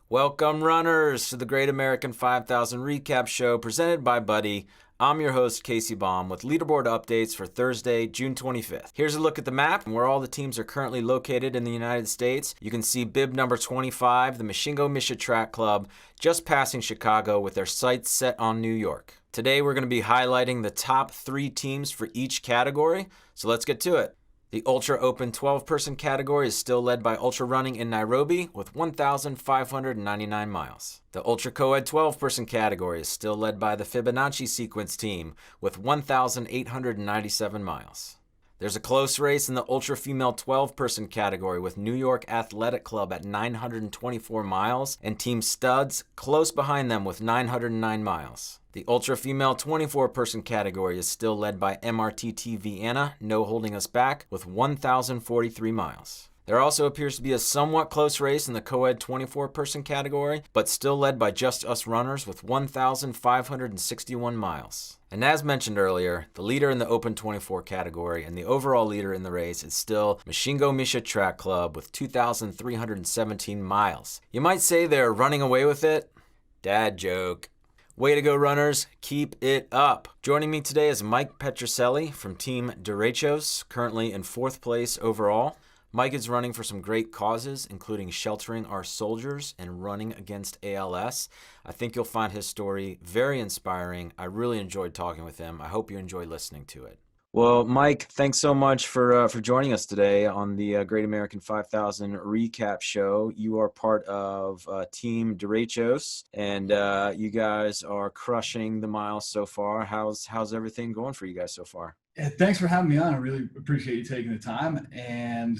Welcome, runners, to the Great American 5000 Recap Show presented by Buddy. I'm your host, Casey Baum, with leaderboard updates for Thursday, June 25th. Here's a look at the map and where all the teams are currently located in the United States. You can see bib number 25, the Mashingo Misha Track Club, just passing Chicago with their sights set on New York. Today, we're going to be highlighting the top 3 teams for each category, so let's get to it. The Ultra Open 12-person category is still led by Ultra Running in Nairobi with 1,599 miles. The Ultra Co-Ed 12-person category is still led by the Fibonacci Sequence team with 1,897 miles. There's a close race in the Ultra Female 12-person category with New York Athletic Club at 924 miles and Team Studs close behind them with 909 miles. The Ultra Female 24-person category is still led by MRTT Vienna, no holding us back, with 1,043 miles. There also appears to be a somewhat close race in the Co-Ed 24-person category, but still led by Just Us Runners with 1,561 miles. And as mentioned earlier, the leader in the Open 24 category and the overall leader in the race is still Mashingo Misha Track Club with 2,317 miles. You might say they're running away with it. Dad joke. Way to go, runners. Keep it up. Joining me today is Mike Petrucelli from Team Derechos, currently in 4th place overall. Mike is running for some great causes, including sheltering our soldiers and running against ALS. I think you'll find his story very inspiring. I really enjoyed talking with him. I hope you enjoy listening to it. Well, Mike, thanks so much for joining us today on the Great American 5000 Recap Show. You are part of Team Derechos, and you guys are crushing the miles so far. How's everything going for you guys so far? Yeah, thanks for having me on. I really appreciate you taking the time. And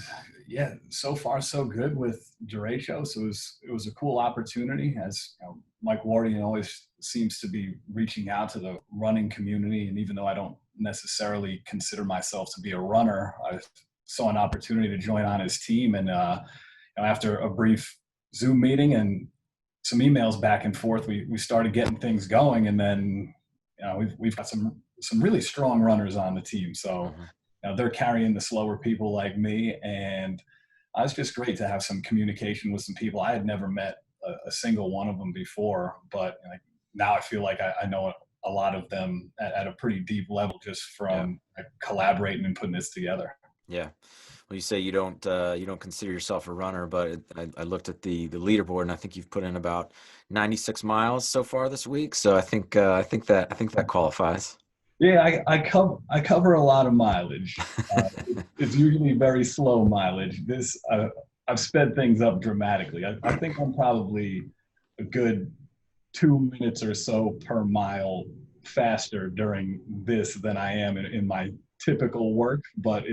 yeah, so far so good with Derechos. It was a cool opportunity, as you know, Mike Wardian always seems to be reaching out to the running community. And even though I don't necessarily consider myself to be a runner, I saw an opportunity to join on his team. And after a brief Zoom meeting and some emails back and forth, we started getting things going. And then we've got some really strong runners on the team. So they're carrying the slower people like me. And it's just great to have some communication with some people. I had never met a single one of them before, but now I feel like I know a lot of them at a pretty deep level just from collaborating and putting this together. Yeah. Well, you say you don't consider yourself a runner, but I looked at the leaderboard, and I think you've put in about 96 miles so far this week. So I think that qualifies. Yeah, I cover a lot of mileage. It's usually very slow mileage. I've sped things up dramatically. I think I'm probably a good 2 minutes or so per mile faster during this than I am in my typical work, but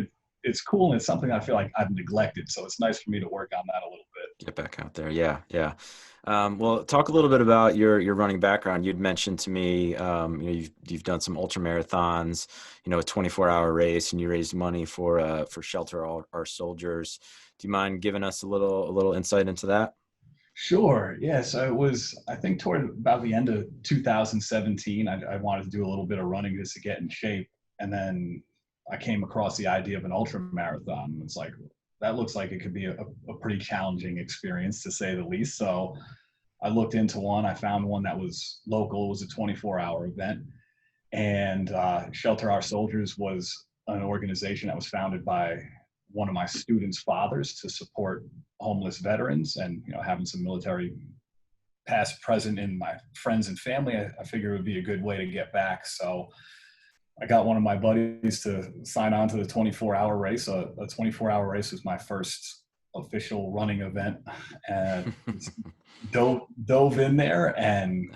it's cool, and it's something I feel like I've neglected. So it's nice for me to work on that a little bit. Get back out there. Yeah. Well, talk a little bit about your running background. You'd mentioned to me, you've done some ultra marathons, a 24-hour race, and you raised money for Shelter Our Soldiers. Do you mind giving us a little insight into that? Sure. Yeah. So it was, I think, toward about the end of 2017, I wanted to do a little bit of running just to get in shape, and then I came across the idea of an ultra marathon. It's like, that looks like it could be a pretty challenging experience, to say the least. So I looked into one. I found one that was local. It was a 24-hour event. And Shelter Our Soldiers was an organization that was founded by one of my students' fathers to support homeless veterans. And, having some military past, present in my friends and family, I figured it would be a good way to get back. So I got one of my buddies to sign on to the 24-hour race. A 24-hour race was my first official running event, and dove in there and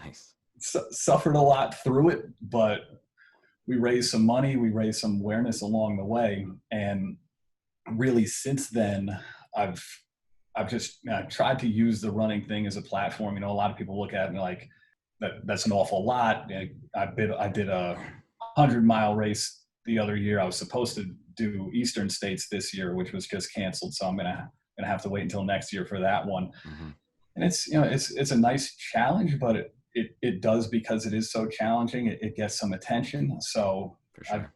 suffered a lot through it. But we raised some money, we raised some awareness along the way, and really since then, I've just tried to use the running thing as a platform. A lot of people look at me like that's an awful lot. I did a 100-mile race the other year. I was supposed to do Eastern States this year, which was just canceled. So I'm gonna have to wait until next year for that one. Mm-hmm. And it's a nice challenge, but it does, because it is so challenging, it gets some attention. So for sure.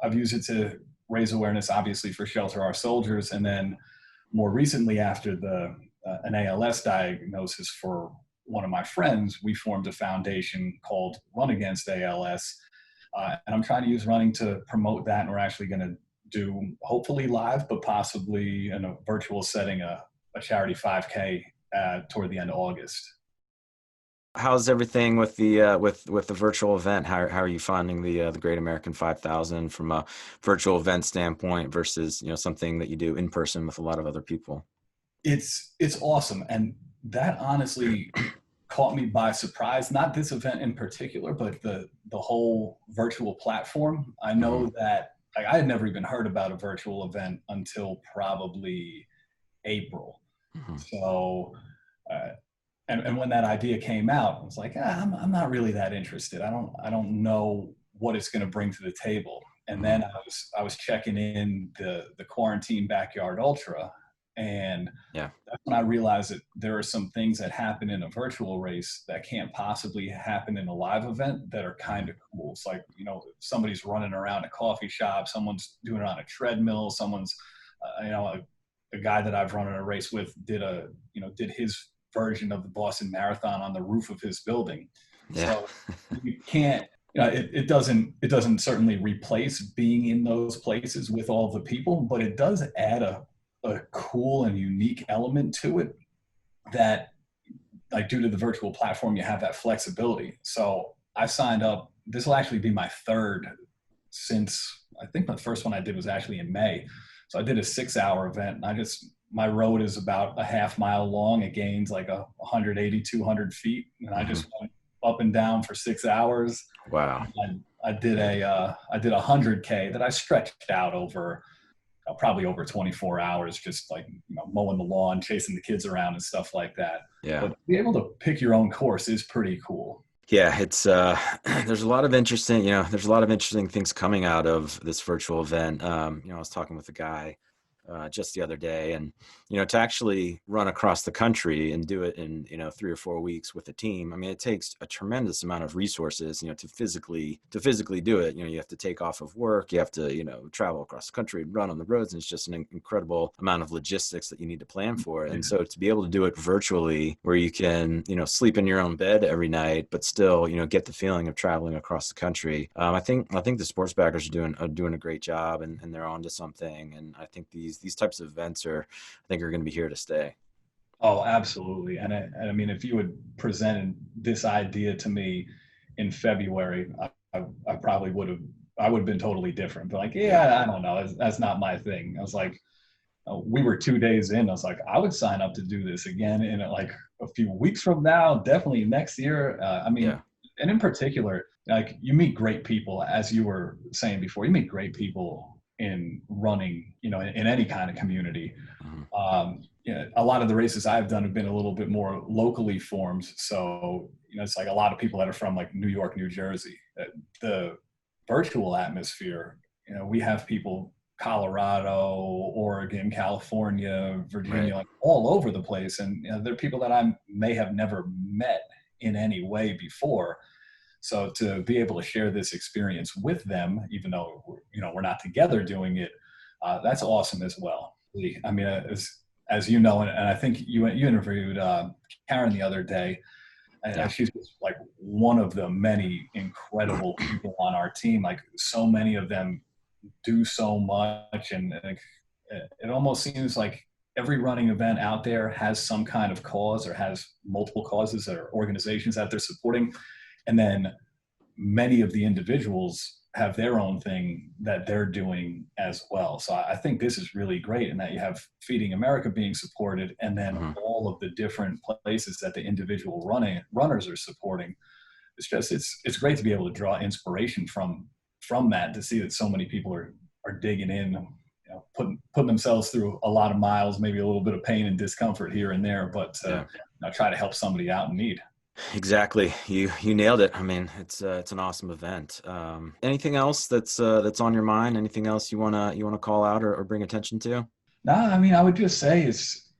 I've used it to raise awareness, obviously, for Shelter Our Soldiers, and then more recently, after the an ALS diagnosis for one of my friends, we formed a foundation called Run Against ALS. And I'm trying to use running to promote that. And we're actually going to do, hopefully live, but possibly in a virtual setting, a charity 5K toward the end of August. How's everything with the with the virtual event? How are you finding the Great American 5,000 from a virtual event standpoint versus something that you do in person with a lot of other people? It's awesome, and that honestly caught me by surprise. Not this event in particular, but the whole virtual platform. I know that I had never even heard about a virtual event until probably April. So. And when that idea came out, I was like, I'm not really that interested. I don't know what it's going to bring to the table. And then I was checking in the Quarantine Backyard Ultra, and that's when I realized that there are some things that happen in a virtual race that can't possibly happen in a live event that are kind of cool. It's like, somebody's running around a coffee shop, someone's doing it on a treadmill, someone's, a guy that I've run in a race with did his version of the Boston Marathon on the roof of his building. So you can't, it doesn't certainly replace being in those places with all the people, but it does add a cool and unique element to it that, like, due to the virtual platform, you have that flexibility. So I signed up. This will actually be my third since, I think the first one I did was actually in May. So I did a 6-hour event, and my road is about a half mile long. It gains like 180, 200 feet. And I just went up and down for 6 hours. Wow. I did a 100K that I stretched out over probably over 24 hours, just like, mowing the lawn, chasing the kids around and stuff like that. Yeah. But to be able to pick your own course is pretty cool. Yeah, it's there's a lot of interesting things coming out of this virtual event. I was talking with a guy just the other day, and to actually run across the country and do it in 3 or 4 weeks with a team, I mean, it takes a tremendous amount of resources to physically do it. You have to take off of work, you have to travel across the country and run on the roads, and it's just an incredible amount of logistics that you need to plan for. And so to be able to do it virtually, where you can sleep in your own bed every night but still get the feeling of traveling across the country, I think the sports backers are doing a great job, and they're onto something. And I think these types of events are going to be here to stay. Oh, absolutely. And I mean, if you had presented this idea to me in February, I probably would have been totally different. But like, I don't know, that's not my thing. I was like, we were 2 days in. I was like, I would sign up to do this again in like a few weeks from now, definitely next year. And in particular, like, you meet great people, as you were saying before. You meet great people in running, in any kind of community. A lot of the races I've done have been a little bit more locally formed. So, it's like a lot of people that are from like New York, New Jersey. The virtual atmosphere, we have people Colorado, Oregon, California, Virginia, like all over the place. And there are people that I may have never met in any way before. So to be able to share this experience with them, even though we're not together doing it, that's awesome as well. I mean, as you know, and I think you interviewed Karen the other day, and she's like one of the many incredible people on our team. Like, so many of them do so much, and it almost seems like every running event out there has some kind of cause, or has multiple causes or organizations that they're supporting. And then many of the individuals have their own thing that they're doing as well. So I think this is really great, in that you have Feeding America being supported, and then all of the different places that the individual runners are supporting. It's great to be able to draw inspiration from that, to see that so many people are digging in, putting themselves through a lot of miles, maybe a little bit of pain and discomfort here and there, but try to help somebody out in need. Exactly. You nailed it. I mean, it's an awesome event. Anything else that's on your mind? Anything else you wanna call out or bring attention to? No, I mean, I would just say it's,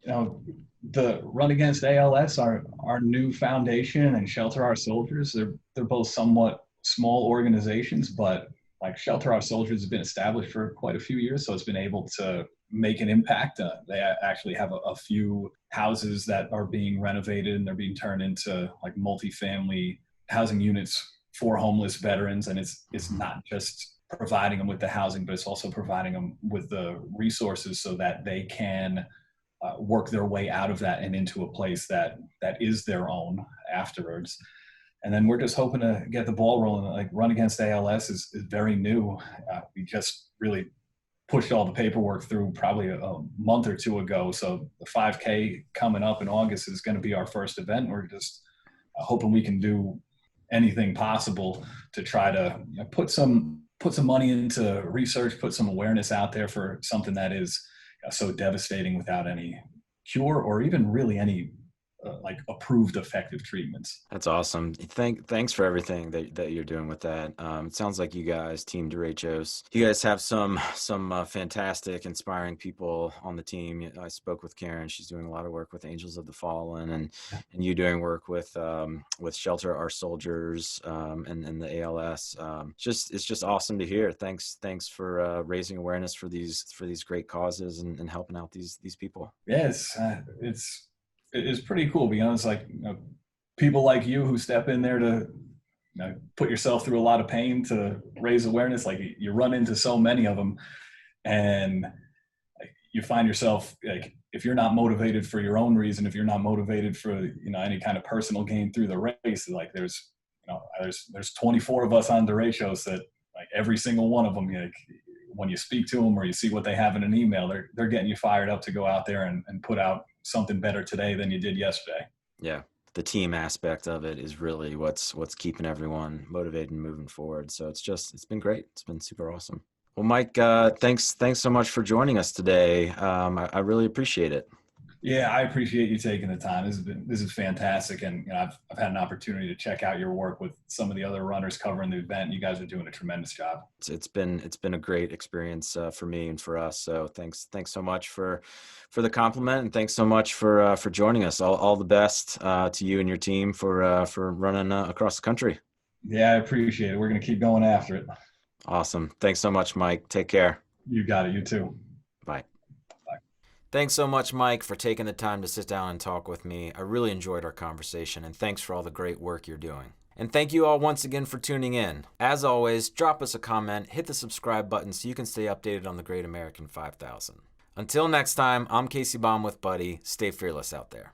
the Run Against ALS, our new foundation, and Shelter Our Soldiers. They're both somewhat small organizations, but like Shelter Our Soldiers has been established for quite a few years, so it's been able to make an impact. They actually have a few houses that are being renovated and they're being turned into like multifamily housing units for homeless veterans. And it's not just providing them with the housing, but it's also providing them with the resources so that they can work their way out of that and into a place that is their own afterwards. And then we're just hoping to get the ball rolling. Like Run Against ALS is very new. We just really pushed all the paperwork through probably a month or two ago. So the 5K coming up in August is going to be our first event. We're just hoping we can do anything possible to try to put some money into research, put some awareness out there for something that is so devastating without any cure or even really any like approved effective treatments. That's awesome. Thanks for everything that you're doing with that. It sounds like you guys, Team Derechos, you guys have some fantastic, inspiring people on the team. I spoke with Karen; she's doing a lot of work with Angels of the Fallen, and you doing work with Shelter Our Soldiers and the ALS. It's just awesome to hear. Thanks for raising awareness for these great causes and helping out these people. Yes, it's pretty cool. Be honest, like people like you who step in there to put yourself through a lot of pain to raise awareness. Like you run into so many of them, and you find yourself like if you're not motivated for your own reason, if you're not motivated for any kind of personal gain through the race, like there's 24 of us on Derechos that like every single one of them, like, when you speak to them or you see what they have in an email, they're getting you fired up to go out there and put out something better today than you did yesterday. Yeah. The team aspect of it is really what's keeping everyone motivated and moving forward. So it's been great. It's been super awesome. Well, Mike, thanks so much for joining us today. I really appreciate it. Yeah, I appreciate you taking the time. This is fantastic, and I've had an opportunity to check out your work with some of the other runners covering the event. You guys are doing a tremendous job. It's been a great experience for me and for us. So thanks so much for the compliment, and thanks so much for joining us. All the best to you and your team for running across the country. Yeah, I appreciate it. We're going to keep going after it. Awesome. Thanks so much, Mike. Take care. You got it. You too. Bye. Thanks so much, Mike, for taking the time to sit down and talk with me. I really enjoyed our conversation, and thanks for all the great work you're doing. And thank you all once again for tuning in. As always, drop us a comment, hit the subscribe button so you can stay updated on the Great American 5000. Until next time, I'm Casey Baum with Buddy. Stay fearless out there.